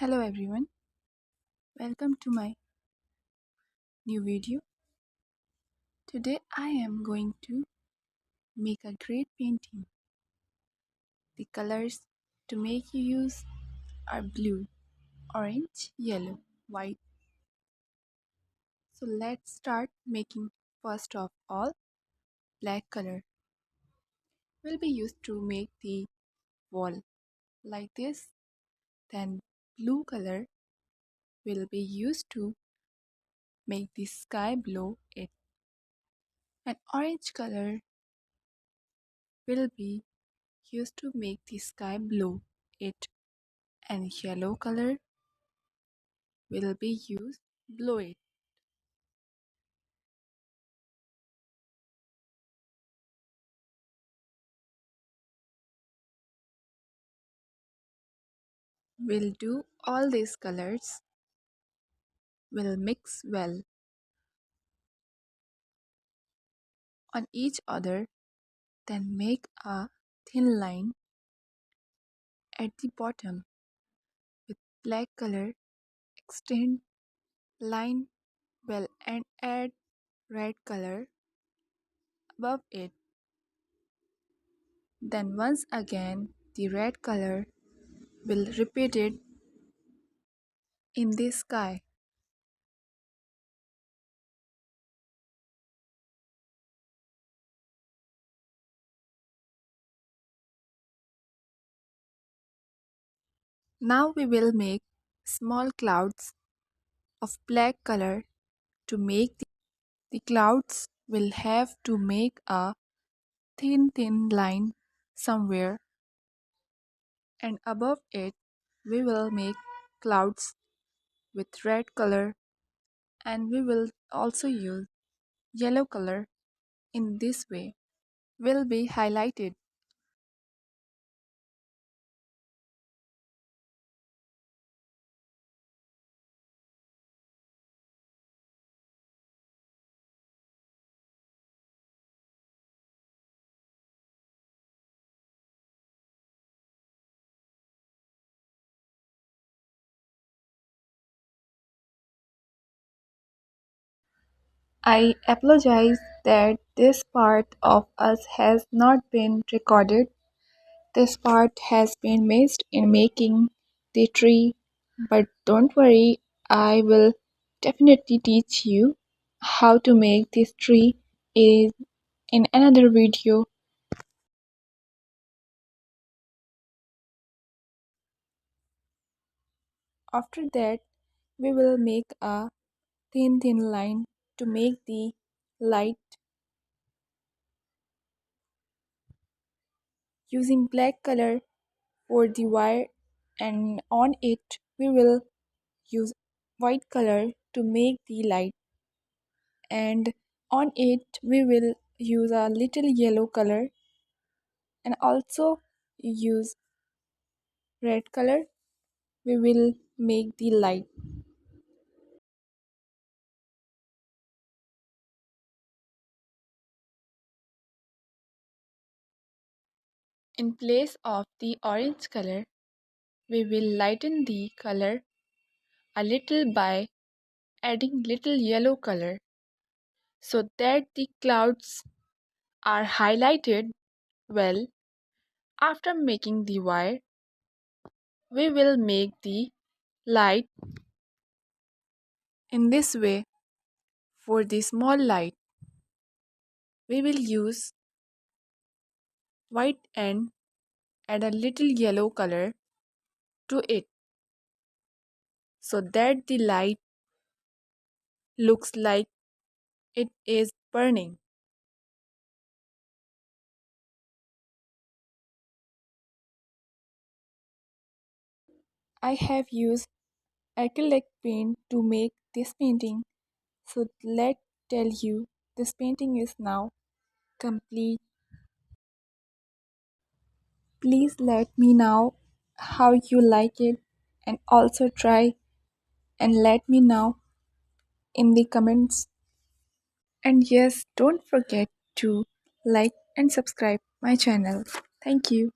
Hello everyone, welcome to my new video. Today I am going to make a great painting. The colors to make you use are blue, orange, yellow, white. So let's start making. First of all, black color will be used to make the wall like this. Then blue color will be used to make the sky below it. And orange color will be used to make the sky below it, and yellow color will be used below it. We'll do all these colors will mix well on each other, then make a thin line at the bottom with black color. Extend line well and add red color above it. Then once again the red color will repeat it in the sky. Now we will make small clouds of black color. To make the clouds will have to make a thin line somewhere, and above it we will make clouds with red color, and we will also use yellow color. In this way will be highlighted. I apologize that this part of us has not been recorded. This part has been missed in making the tree, but don't worry, I will definitely teach you how to make this tree is in another video. After that, we will make a thin line to make the light using black color for the wire, and on it we will use white color to make the light, and on it we will use a little yellow color and also use red color. We will make the light. In place of the orange color, we will lighten the color a little by adding little yellow color so that the clouds are highlighted well. After making the wire, we will make the light in this way. For the small light, we will use white and add a little yellow color to it so that the light looks like it is burning. I have used acrylic paint to make this painting, so let tell you this painting is now complete. Please let me know how you like it, and also try and let me know in the comments. And yes, don't forget to like and subscribe my channel. Thank you.